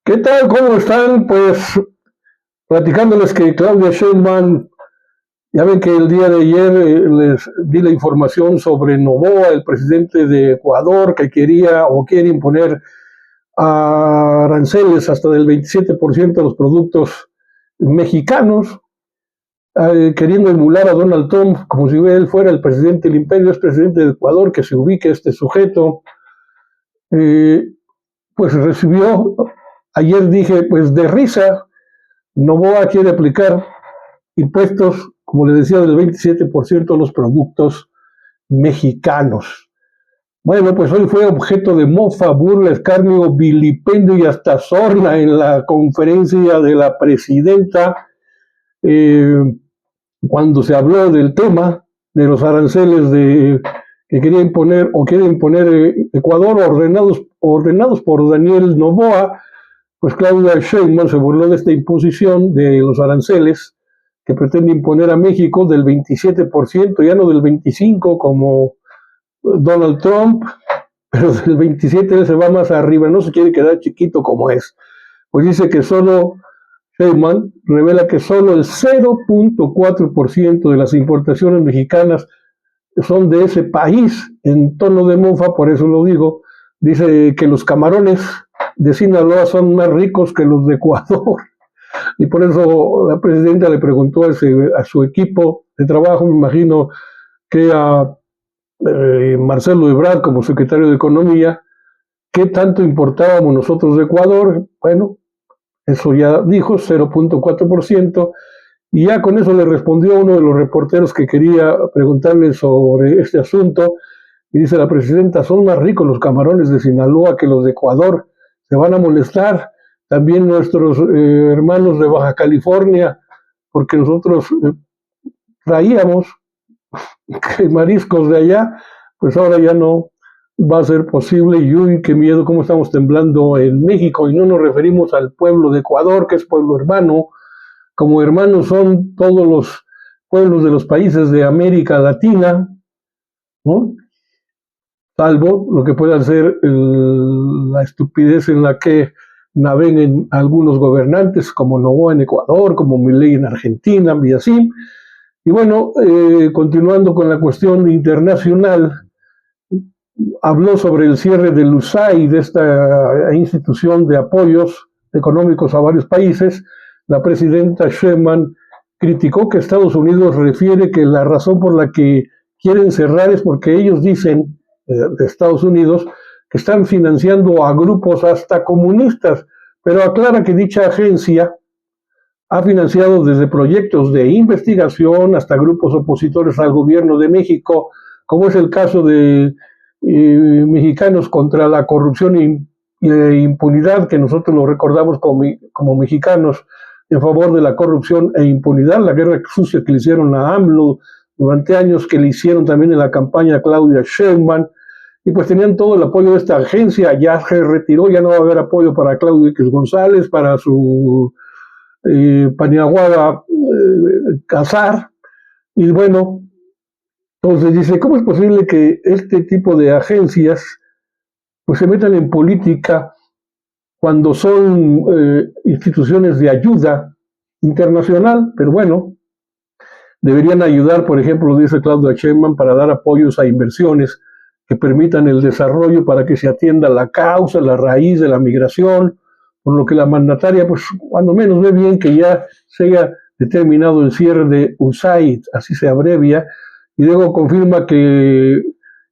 ¿Qué tal? ¿Cómo están? Pues platicándoles que Claudia Sheinbaum, ya ven que el día de ayer les di la información sobre Noboa, el presidente de Ecuador, que quería o quiere imponer aranceles hasta del 27% de los productos mexicanos, queriendo emular a Donald Trump como si él fuera el presidente del imperio, es presidente de Ecuador, que se ubique este sujeto. Pues recibió, ayer dije, pues de risa. Noboa quiere aplicar impuestos, como le decía, del 27% a los productos mexicanos. Bueno, pues hoy fue objeto de mofa, burla, escarnio, vilipendio y hasta sorna en la conferencia de la presidenta cuando se habló del tema de los aranceles que quería imponer o quiere imponer Ecuador, ordenados por Daniel Noboa. Pues Claudia Sheinbaum se burló de esta imposición de los aranceles que pretende imponer a México del 27%, ya no del 25% como Donald Trump, pero del 27% se va más arriba, no se quiere quedar chiquito como es. Pues dice que Sheinbaum revela que solo el 0.4% de las importaciones mexicanas son de ese país, en tono de mofa, por eso lo digo. Dice que los camarones de Sinaloa son más ricos que los de Ecuador. Y por eso la presidenta le preguntó a su equipo de trabajo, me imagino que a Marcelo Ebrard como secretario de Economía, ¿qué tanto importábamos nosotros de Ecuador? Bueno, eso ya dijo, 0.4%. Y ya con eso le respondió uno de los reporteros que quería preguntarle sobre este asunto. Y dice la presidenta, son más ricos los camarones de Sinaloa que los de Ecuador. Se van a molestar también nuestros hermanos de Baja California, porque nosotros traíamos mariscos de allá, pues ahora ya no va a ser posible. Y uy, qué miedo, cómo estamos temblando en México. Y no nos referimos al pueblo de Ecuador, que es pueblo hermano. Como hermanos son todos los pueblos de los países de América Latina, ¿no? Salvo lo que pueda ser la estupidez en la que naveguen algunos gobernantes, como Noboa en Ecuador, como Milei en Argentina, y así. Y bueno, continuando con la cuestión internacional, habló sobre el cierre del USAID, de esta institución de apoyos económicos a varios países. La presidenta Sheinbaum criticó que Estados Unidos refiere que la razón por la que quieren cerrar es porque ellos dicen, de Estados Unidos, que están financiando a grupos hasta comunistas, pero aclara que dicha agencia ha financiado desde proyectos de investigación hasta grupos opositores al gobierno de México, como es el caso de Mexicanos contra la Corrupción e Impunidad, que nosotros lo recordamos como mexicanos en favor de la corrupción e impunidad, la guerra sucia que le hicieron a AMLO durante años, que le hicieron también en la campaña a Claudia Sheinbaum, y pues tenían todo el apoyo de esta agencia. Ya se retiró, ya no va a haber apoyo para Claudio X González, para su Paniagua Casar, y bueno, entonces dice, ¿cómo es posible que este tipo de agencias pues se metan en política cuando son instituciones de ayuda internacional? Pero bueno, deberían ayudar, por ejemplo, dice Claudia Sheinbaum, para dar apoyos a inversiones que permitan el desarrollo para que se atienda la causa, la raíz de la migración, por lo que la mandataria, pues cuando menos ve bien que ya se haya determinado el cierre de USAID, así se abrevia, y luego confirma que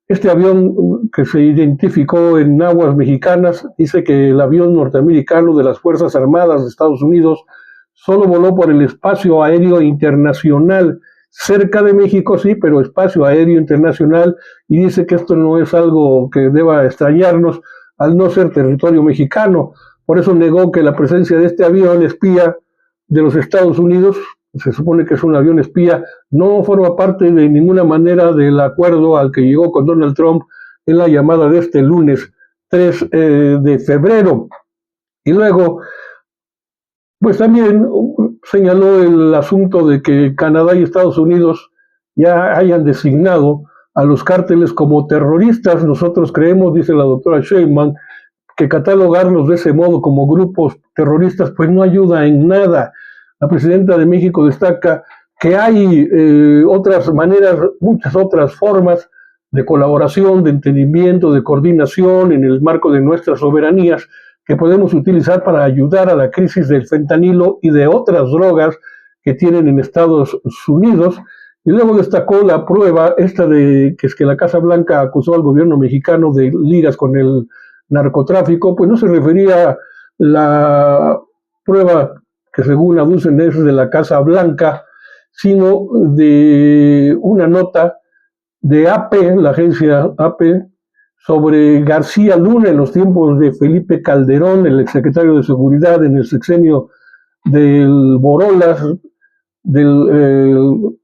este avión que se identificó en aguas mexicanas, dice que el avión norteamericano de las Fuerzas Armadas de Estados Unidos solo voló por el espacio aéreo internacional, cerca de México sí, pero espacio aéreo internacional, y dice que esto no es algo que deba extrañarnos al no ser territorio mexicano. Por eso negó que la presencia de este avión espía de los Estados Unidos, se supone que es un avión espía, no forma parte de ninguna manera del acuerdo al que llegó con Donald Trump en la llamada de este lunes 3 de febrero. Y luego, pues también señaló el asunto de que Canadá y Estados Unidos ya hayan designado a los cárteles como terroristas. Nosotros creemos, dice la doctora Sheinbaum, que catalogarlos de ese modo como grupos terroristas pues no ayuda en nada. La presidenta de México destaca que hay otras maneras, muchas otras formas de colaboración, de entendimiento, de coordinación en el marco de nuestras soberanías que podemos utilizar para ayudar a la crisis del fentanilo y de otras drogas que tienen en Estados Unidos. Y luego destacó la prueba esta de que es que la Casa Blanca acusó al gobierno mexicano de ligas con el narcotráfico, pues no se refería a la prueba que según aducen es de la Casa Blanca, sino de una nota de AP, la agencia AP, sobre García Luna en los tiempos de Felipe Calderón, el exsecretario de Seguridad en el sexenio del Borolas, del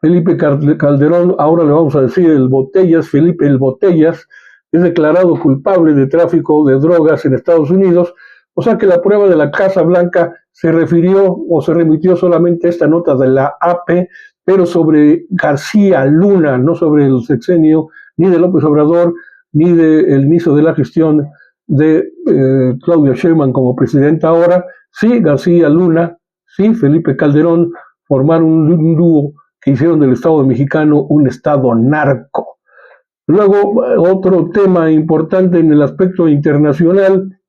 Felipe Calderón, ahora le vamos a decir el Botellas, Felipe el Botellas, es declarado culpable de tráfico de drogas en Estados Unidos, o sea que la prueba de la Casa Blanca se refirió o se remitió solamente a esta nota de la AP, pero sobre García Luna, no sobre el sexenio ni de López Obrador, ni del inicio de la gestión de Claudia Sheinbaum como presidenta ahora. Sí, García Luna, sí, Felipe Calderón formaron un dúo que hicieron del Estado mexicano un Estado narco. Luego, otro tema importante en el aspecto internacional,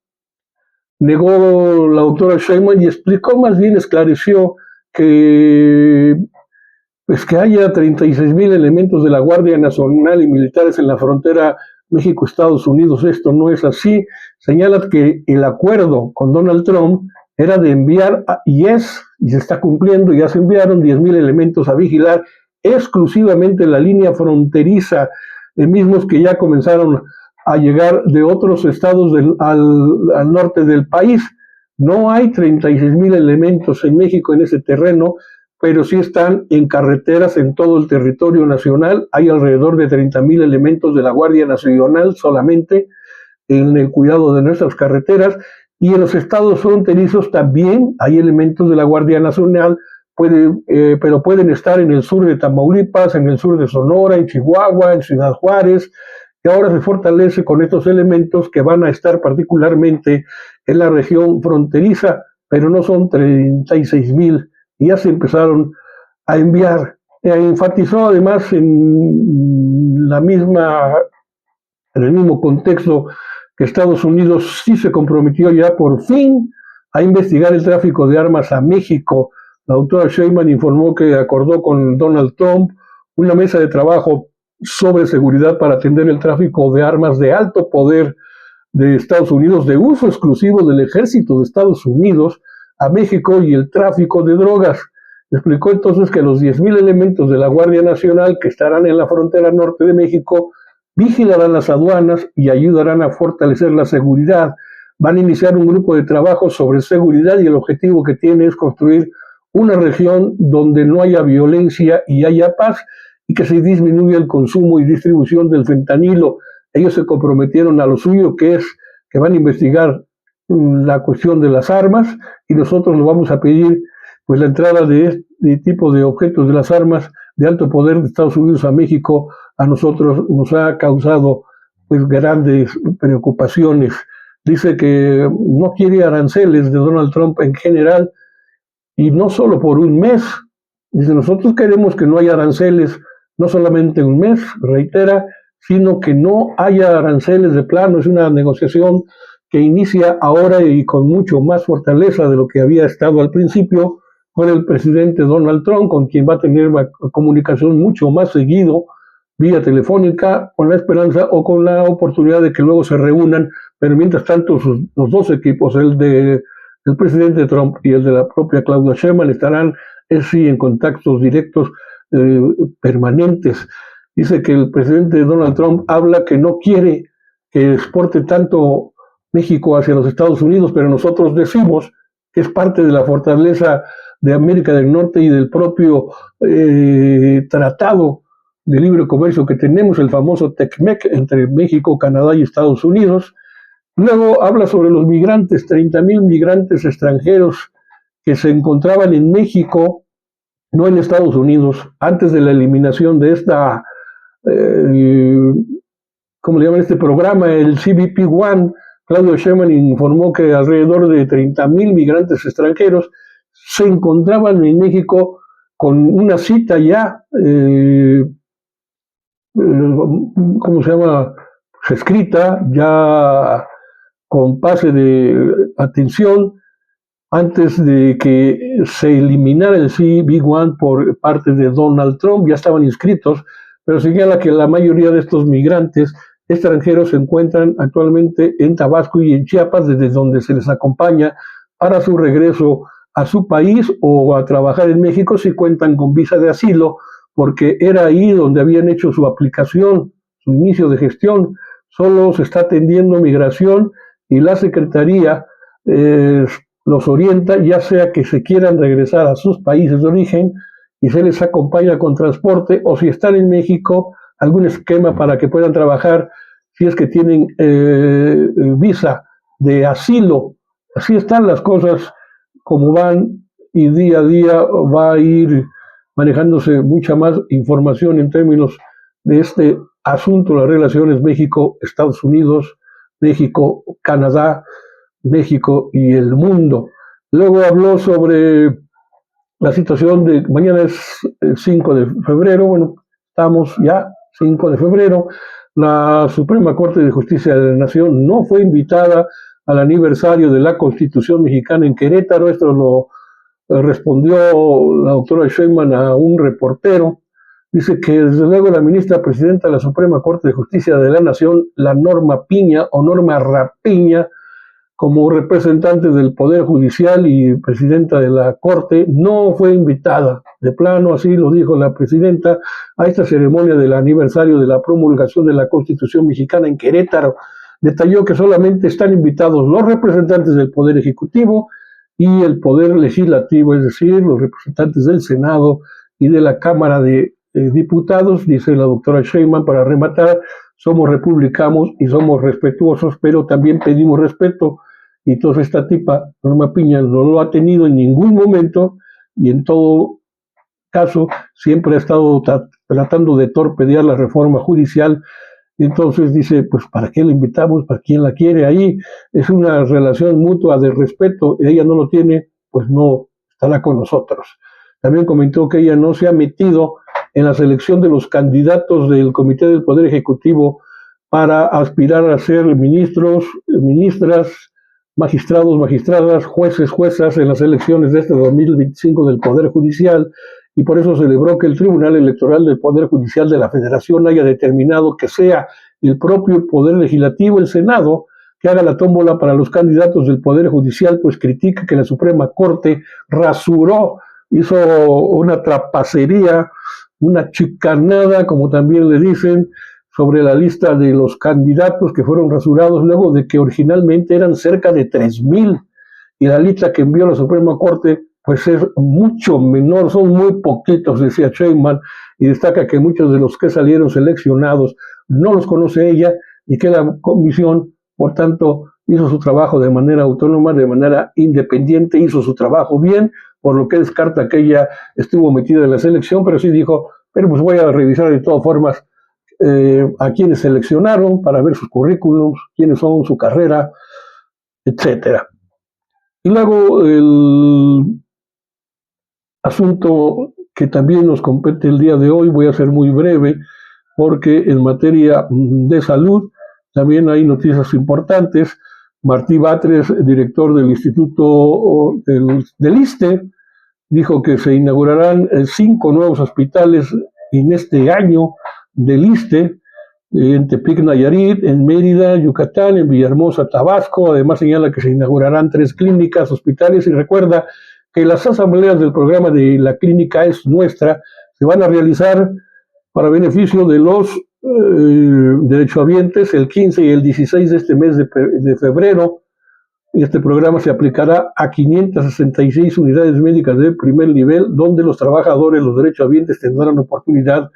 negó la doctora Sheinbaum y explicó, más bien esclareció que pues que haya 36,000 elementos de la Guardia Nacional y militares en la frontera México-Estados Unidos. Esto no es así. Señala que el acuerdo con Donald Trump era de enviar, y se está cumpliendo, ya se enviaron 10,000 elementos a vigilar exclusivamente la línea fronteriza, mismos que ya comenzaron a llegar de otros estados al norte del país. No hay 36,000 elementos en México en ese terreno, pero sí están en carreteras en todo el territorio nacional. Hay alrededor de 30,000 elementos de la Guardia Nacional solamente en el cuidado de nuestras carreteras, y en los estados fronterizos también hay elementos de la Guardia Nacional, pero pueden estar en el sur de Tamaulipas, en el sur de Sonora, en Chihuahua, en Ciudad Juárez, y ahora se fortalece con estos elementos que van a estar particularmente en la región fronteriza, pero no son 36,000, y ya se empezaron a enviar. Enfatizó además en el mismo contexto que Estados Unidos sí se comprometió ya por fin a investigar el tráfico de armas a México. La doctora Sheinbaum informó que acordó con Donald Trump una mesa de trabajo sobre seguridad para atender el tráfico de armas de alto poder de Estados Unidos, de uso exclusivo del ejército de Estados Unidos, a México, y el tráfico de drogas. Explicó entonces que los 10,000 elementos de la Guardia Nacional que estarán en la frontera norte de México vigilarán las aduanas y ayudarán a fortalecer la seguridad. Van a iniciar un grupo de trabajo sobre seguridad y el objetivo que tiene es construir una región donde no haya violencia y haya paz, y que se disminuya el consumo y distribución del fentanilo. Ellos se comprometieron a lo suyo, que es que van a investigar la cuestión de las armas, y nosotros lo vamos a pedir, pues la entrada de este tipo de objetos de las armas de alto poder de Estados Unidos a México a nosotros nos ha causado pues grandes preocupaciones. Dice que no quiere aranceles de Donald Trump en general, y no solo por un mes. Dice, nosotros queremos que no haya aranceles, no solamente un mes, reitera, sino que no haya aranceles de plano. Es una negociación que inicia ahora y con mucho más fortaleza de lo que había estado al principio con el presidente Donald Trump, con quien va a tener una comunicación mucho más seguido, vía telefónica, con la esperanza o con la oportunidad de que luego se reúnan, pero mientras tanto los dos equipos, el del presidente Trump y el de la propia Claudia Sheinbaum, estarán sí en contactos directos permanentes. Dice que el presidente Donald Trump habla que no quiere que exporte tanto México hacia los Estados Unidos, pero nosotros decimos que es parte de la fortaleza de América del Norte y del propio tratado de libre comercio que tenemos, el famoso TECMEC, entre México, Canadá y Estados Unidos. Luego habla sobre los migrantes, 30,000 migrantes extranjeros que se encontraban en México, no en Estados Unidos, antes de la eliminación de esta, ¿cómo le llaman este programa? El CBP One, Claudio Sheinbaum informó que alrededor de 30,000 migrantes extranjeros se encontraban en México con una cita ya, ¿cómo se llama? Escrita, ya con pase de atención, antes de que se eliminara el CB1 por parte de Donald Trump. Ya estaban inscritos, pero señala que la mayoría de estos migrantes extranjeros se encuentran actualmente en Tabasco y en Chiapas, desde donde se les acompaña para su regreso a su país o a trabajar en México si cuentan con visa de asilo, porque era ahí donde habían hecho su aplicación, su inicio de gestión. Solo se está atendiendo migración y la Secretaría los orienta, ya sea que se quieran regresar a sus países de origen y se les acompaña con transporte, o si están en México, algún esquema para que puedan trabajar si es que tienen visa de asilo. Así están las cosas como van, y día a día va a ir manejándose mucha más información en términos de este asunto, las relaciones México-Estados Unidos, México-Canadá, México y el mundo. Luego habló sobre la situación de, mañana es 5 de febrero, bueno, estamos ya 5 de febrero, la Suprema Corte de Justicia de la Nación no fue invitada al aniversario de la Constitución Mexicana en Querétaro. Esto lo respondió la doctora Sheinbaum a un reportero. Dice que desde luego la ministra presidenta de la Suprema Corte de Justicia de la Nación, la Norma Piña o Norma Rapiña, como representante del Poder Judicial y presidenta de la Corte, no fue invitada, de plano, así lo dijo la presidenta, a esta ceremonia del aniversario de la promulgación de la Constitución Mexicana en Querétaro. Detalló que solamente están invitados los representantes del Poder Ejecutivo y el Poder Legislativo, es decir, los representantes del Senado y de la Cámara de Diputados. Dice la doctora Sheinbaum, para rematar, somos republicanos y somos respetuosos, pero también pedimos respeto. Y entonces esta tipa, Norma Piña, no lo ha tenido en ningún momento, y en todo caso siempre ha estado tratando de torpedear la reforma judicial. Entonces dice, pues ¿para qué la invitamos? ¿Para quién la quiere ahí? Es una relación mutua de respeto, ella no lo tiene, pues no estará con nosotros. También comentó que ella no se ha metido en la selección de los candidatos del Comité del Poder Ejecutivo para aspirar a ser ministros, ministras, magistrados, magistradas, jueces, juezas en las elecciones de este 2025 del Poder Judicial, y por eso celebró que el Tribunal Electoral del Poder Judicial de la Federación haya determinado que sea el propio Poder Legislativo, el Senado, que haga la tómbola para los candidatos del Poder Judicial, pues critica que la Suprema Corte rasuró, hizo una trapacería, una chicanada, como también le dicen, sobre la lista de los candidatos que fueron rasurados luego de que originalmente eran cerca de 3,000, y la lista que envió la Suprema Corte pues es mucho menor, son muy poquitos, decía Sheinbaum, y destaca que muchos de los que salieron seleccionados no los conoce ella, y que la comisión, por tanto, hizo su trabajo de manera autónoma, de manera independiente, hizo su trabajo bien, por lo que descarta que ella estuvo metida en la selección, pero sí dijo, pero pues voy a revisar de todas formas a quienes seleccionaron para ver sus currículums, quiénes son, su carrera, etcétera. Y luego el asunto que también nos compete el día de hoy, voy a ser muy breve, porque en materia de salud también hay noticias importantes. Martí Batres, director del Instituto del ISSSTE, dijo que se inaugurarán 5 nuevos hospitales en este año del ISSSTE, en Tepic, Nayarit, en Mérida, Yucatán, en Villahermosa, Tabasco. Además señala que se inaugurarán 3 clínicas, hospitales, y recuerda que las asambleas del programa de La Clínica es Nuestra se van a realizar para beneficio de los derechohabientes el 15 y el 16 de este mes de febrero. Este programa se aplicará a 566 unidades médicas de primer nivel, donde los trabajadores, los derechohabientes tendrán oportunidad,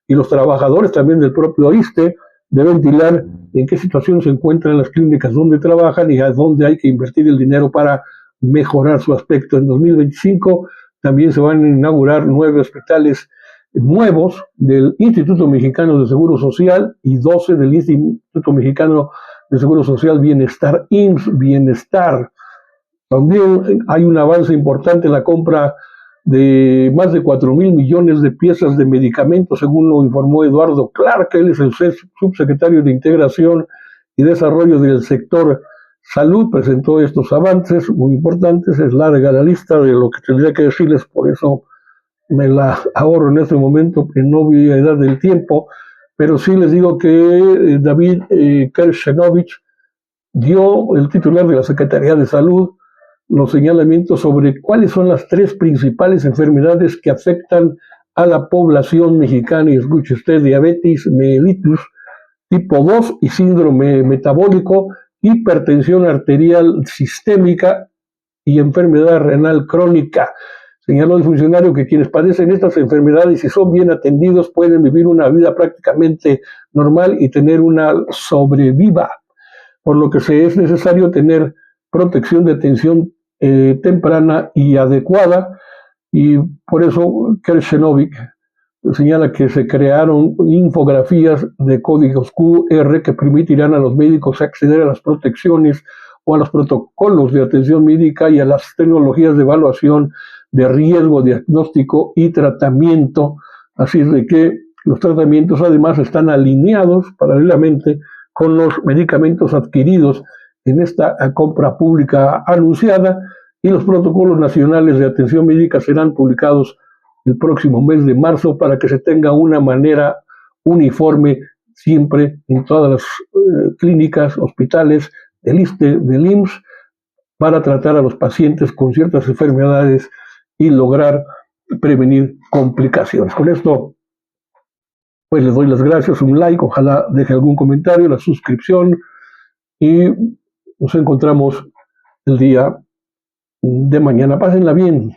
y los trabajadores también del propio ISSSTE, de ventilar en qué situación se encuentran las clínicas donde trabajan y a dónde hay que invertir el dinero para mejorar su aspecto. En 2025 también se van a inaugurar 9 hospitales nuevos del Instituto Mexicano de Seguro Social y 12 del Instituto Mexicano de Seguro Social, Bienestar, IMSS, Bienestar. También hay un avance importante en la compra de más de 4.000 millones de piezas de medicamentos, según lo informó Eduardo Clark. Él es el subsecretario de Integración y Desarrollo del sector salud. Presentó estos avances muy importantes. Es larga la lista de lo que tendría que decirles, por eso me la ahorro en este momento, que no voy a edad del tiempo, pero sí les digo que David Kershenovich dio, el titular de la Secretaría de Salud, los señalamientos sobre cuáles son las 3 principales enfermedades que afectan a la población mexicana. Y escuche usted: diabetes mellitus tipo 2 y síndrome metabólico, hipertensión arterial sistémica y enfermedad renal crónica. Señaló el funcionario que quienes padecen estas enfermedades y son bien atendidos pueden vivir una vida prácticamente normal y tener una sobreviva, por lo que es necesario tener protección de atención temprana y adecuada. Y por eso Kershenovich señala que se crearon infografías de códigos QR que permitirán a los médicos acceder a las protecciones o a los protocolos de atención médica y a las tecnologías de evaluación de riesgo, diagnóstico y tratamiento. Así es de que los tratamientos además están alineados paralelamente con los medicamentos adquiridos en esta compra pública anunciada, y los protocolos nacionales de atención médica serán publicados el próximo mes de marzo para que se tenga una manera uniforme siempre en todas las clínicas, hospitales del ISSSTE, del IMSS, para tratar a los pacientes con ciertas enfermedades y lograr prevenir complicaciones. Con esto, pues les doy las gracias, un like, ojalá deje algún comentario, la suscripción, y nos encontramos el día de mañana. Pásenla bien.